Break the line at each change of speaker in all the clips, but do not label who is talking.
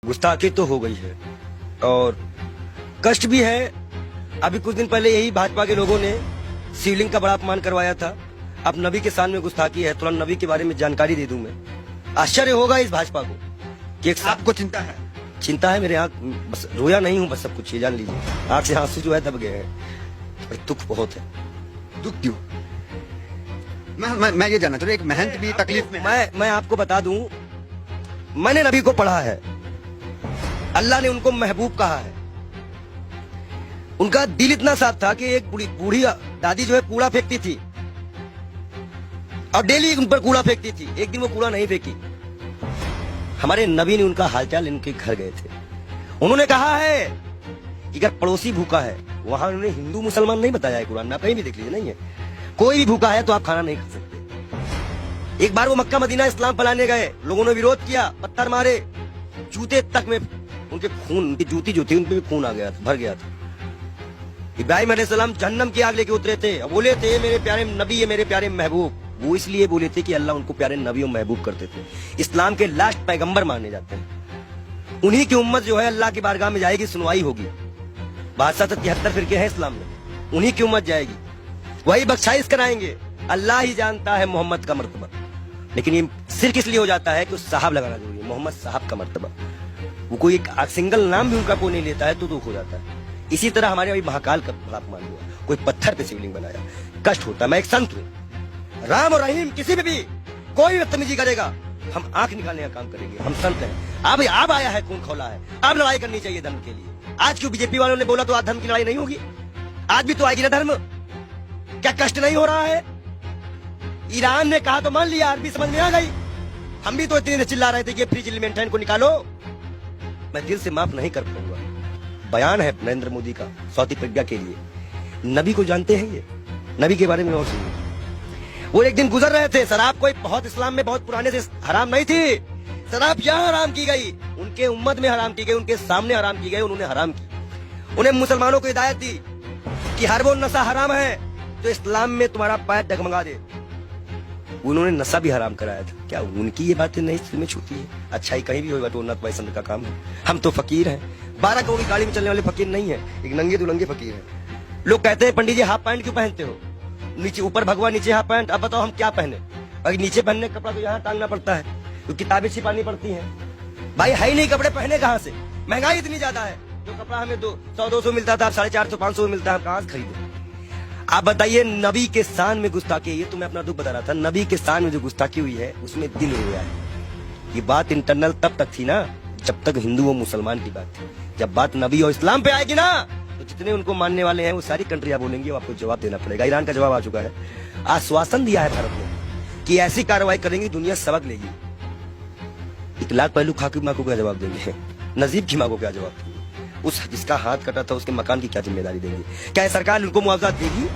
गुस्ताखी तो हो गई है और कष्ट भी है। अभी कुछ दिन पहले यही भाजपा के लोगों ने शिवलिंग का बड़ा अपमान करवाया था। अब नबी के सामने गुस्ताखी है, थोड़ा नबी के बारे में जानकारी दे दूं मैं। आश्चर्य होगा इस भाजपा को कि एक
आपको चिंता है?
चिंता है, मेरे आंख बस रोया नहीं हूं, बस सब कुछ ये जान लीजिए। आंख से आंसू जो है दब गए हैं और दुख बहुत है।
दुख क्यों? मैं ये जानना चाहता हूं, एक महंत भी तकलीफ में है।
मैं आपको बता दूं, मैंने नबी को पढ़ा है, अल्लाह ने उनको महबूब कहा है। उनका दिल इतना साफ था कि एक बूढ़ी दादी जो है कूड़ा फेंकती थी और डेली उन पर कूड़ा फेंकती थी। एक दिन वो कूड़ा नहीं फेंकी, हमारे नबी ने उनका हालचाल इनके घर गए थे। उन्होंने कहा है कि अगर पड़ोसी भूखा है, वहां उन्होंने हिंदू मुसलमान नहीं बताया है, कुरान में आप कहीं भी देख लीजिए, नहीं है। कोई भी भूखा है तो आप खाना नहीं खा सकते। एक बार वो मक्का मदीना इस्लाम फैलाने गए, लोगों ने विरोध किया, पत्थर मारे, जूते तक में उनके खून, उनकी जूती जो थी उनपे भी खून आ गया था, भर गया था। इब्राहिम अलैहिस्सलाम जहन्नम की आग लेके उतरे थे, बोले थे मेरे प्यारे नबी है, मेरे प्यारे महबूब। वो इसलिए बोले थे कि अल्लाह उनको प्यारे नबी और महबूब करते थे। इस्लाम के लास्ट पैगंबर माने जाते हैं। उन्हीं की उम्मत जो है अल्लाह की बारगाह में जाएगी, सुनवाई होगी। 72 फिरके हैं इस्लाम में, उन्हीं की उम्मत जाएगी, वही बख्शाइश कराएंगे। अल्लाह ही जानता है मोहम्मद का मर्तबा, लेकिन ये सिर्फ इसलिए हो जाता है कि उस साहब लगाना जरूरी है, मोहम्मद साहब का मर्तबा। वो कोई एक सिंगल नाम भी उनका कोई नहीं लेता है तो दुख हो जाता है। इसी तरह हमारे अभी महाकाल का बड़ा अपमान हुआ, कोई पत्थर पे शिवलिंग बनाया, कष्ट होता है। मैं एक संत हूँ, राम और रहीम किसी पे भी कोई भी बदतमीजी करेगा, हम आंख निकालने का काम करेंगे। हम संत हैं। अब आया है, खून खौला है, अब लड़ाई करनी चाहिए धर्म के लिए। आज क्यों बीजेपी वालों ने बोला तो आज धर्म की लड़ाई नहीं होगी? आज भी तो आएगी ना धर्म। क्या कष्ट नहीं हो रहा है? ईरान ने कहा तो मान लिया, अरबी समझ में आ गई। हम भी तो इतने चिल्ला रहे थे कि फ्री चिल्ली मेंटेन को निकालो। मैं दिल से माफ नहीं कर पाऊंगा। बयान है नरेंद्र मोदी का सौती प्रज्ञा के लिए। नबी को जानते हैं ये, नबी के बारे में और सुनिए। वो एक दिन गुजर रहे थे, शराब कोई बहुत इस्लाम में बहुत पुराने से हराम नहीं थी। शराब यहाँ हराम की गई, उनके उम्मत में हराम की गई, उनके सामने हराम की गई, उन्होंने हराम की। उन्हें मुसलमानों को हिदायत दी कि हर वो नशा हराम है जो इस्लाम में तुम्हारा पैर डगमगा दे। उन्होंने नशा भी हराम कराया था। क्या उनकी ये बातें नहीं दिल में छूती है? अच्छाई कहीं भी होगा तो उन्नत पसंद का काम है। हम तो फकीर हैं, 12 करोड़ की गाड़ी में चलने वाले फकीर नहीं है, एक नंगे दुलंगे फकीर हैं। लोग कहते हैं पंडित जी हाफ पैंट क्यों पहनते हो? नीचे ऊपर भगवा, नीचे हाफ पैंट। अब बताओ हम क्या पहने? और नीचे पहनने का कपड़ा तो यहाँ टांगना पड़ता है, तो किताबें छिपानी पड़ती हैं। भाई है ही नहीं कपड़े, पहने कहाँ से? महंगाई इतनी ज्यादा है, जो कपड़ा हमें 100-200 मिलता था, अब 450-500 में मिलता है, हम कहाँ से खरीदे? आप बताइए, नबी के शान में गुस्ताखी, ये तो मैं अपना दुख बता रहा था। नबी के शान में जो गुस्ताखी हुई है उसमें दिल रोया है। ये बात इंटरनल तब तक थी ना जब तक हिंदू और मुसलमान की बात थी। जब बात नबी और इस्लाम पे आएगी ना, तो जितने उनको मानने वाले हैं वो सारी कंट्रियां बोलेंगी, आपको जवाब देना पड़ेगा। ईरान का जवाब आ चुका है, आश्वासन दिया है भारत ने कि ऐसी कार्रवाई करेंगी दुनिया सबक लेगी। 1 लाख पहलू खा की माँ को क्या जवाब देंगे? नजीब की माँ को क्या जवाब देंगे? उस जिसका हाथ कटा था उसके मकान की क्या जिम्मेदारी देंगे? क्या सरकार उनको मुआवजा देगी?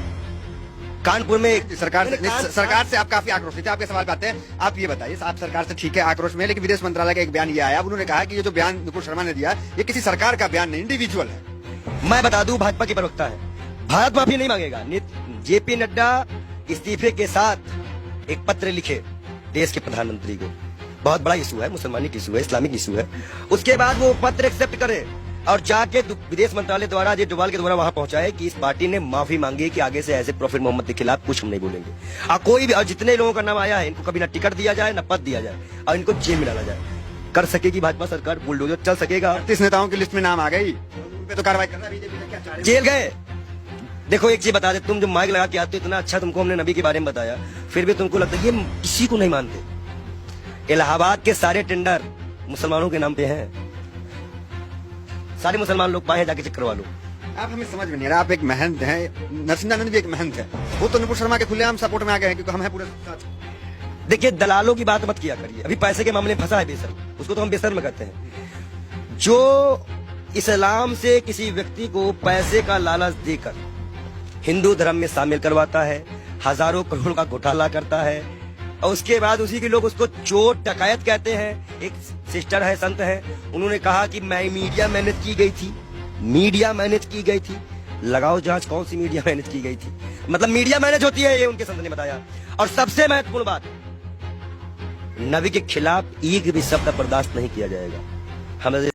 कानपुर में
सरकार से आप काफी आक्रोश थे। आपके सवाल पे आते हैं। आप ये बताइए, आप सरकार से ठीक है आक्रोश में, लेकिन विदेश मंत्रालय का एक बयान ये आया, उन्होंने कहा कि ये जो बयान नुपुर शर्मा ने दिया ये किसी सरकार का बयान नहीं, इंडिविजुअल है।
मैं बता दूं, भाजपा की प्रवक्ता है, भारत माफी नहीं मांगेगा। जेपी नड्डा इस्तीफे के साथ एक पत्र लिखे देश के प्रधानमंत्री को। बहुत बड़ा इशू है, मुसलमानी इशू है, इस्लामिक इशू है। उसके बाद वो पत्र एक्सेप्ट करे और जाके विदेश मंत्रालय द्वारा अजय डोभाल के द्वारा वहां पहुंचाए कि इस पार्टी ने माफी मांगी कि आगे से ऐसे प्रॉफिट मोहम्मद के खिलाफ कुछ हम नहीं बोलेंगे। कोई भी, और जितने लोगों का नाम आया है इनको कभी ना टिकट दिया जाए, ना पद दिया जाए, और इनको जेल में डाला जाए। कर सकेगी भाजपा सरकार, बुलडोजर चल सकेगा।
38 नेताओं की लिस्ट में नाम आ गई, उन पे तो कार्रवाई करना बीजेपी ने क्या?
जेल गए। देखो एक चीज बता दे, तुम जो माइक लगा के आते हो, इतना अच्छा तुमको हमने नबी के बारे में बताया, फिर भी तुमको लगता है ये किसी को नहीं मानते। इलाहाबाद के सारे टेंडर मुसलमानों के नाम पे हैं, सारे मुसलमान लोग पाए, जाके चेक करवा लो।
आप हमें समझ में नहीं रहा। आप एक महंत हैं, नरसिंहानंद भी एक महंत है, वो तो नुपुर शर्मा के खुलेआम सपोर्ट में आ गए हैं क्योंकि हम हैं पूरे साथ।
देखिए, दलालों की बात मत किया करिए। अभी पैसे के मामले में फंसा है बेशर्म, उसको तो हम बेशर्म कहते हैं। जो इस्लाम से किसी व्यक्ति को पैसे का लालच देकर हिंदू धर्म में शामिल करवाता है, हजारों करोड़ का घोटाला करता है, और उसके बाद उसी के लोग उसको चोर डकैत कहते हैं। एक सिस्टर है, संत है, उन्होंने कहा कि मैं मीडिया मैनेज की गई थी, मीडिया मैनेज की गई थी। लगाओ जांच, कौन सी मीडिया मैनेज की गई थी? मतलब मीडिया मैनेज होती है, ये उनके संत ने बताया। और सबसे महत्वपूर्ण बात, नबी के खिलाफ एक भी शब्द बर्दाश्त नहीं किया जाएगा। हम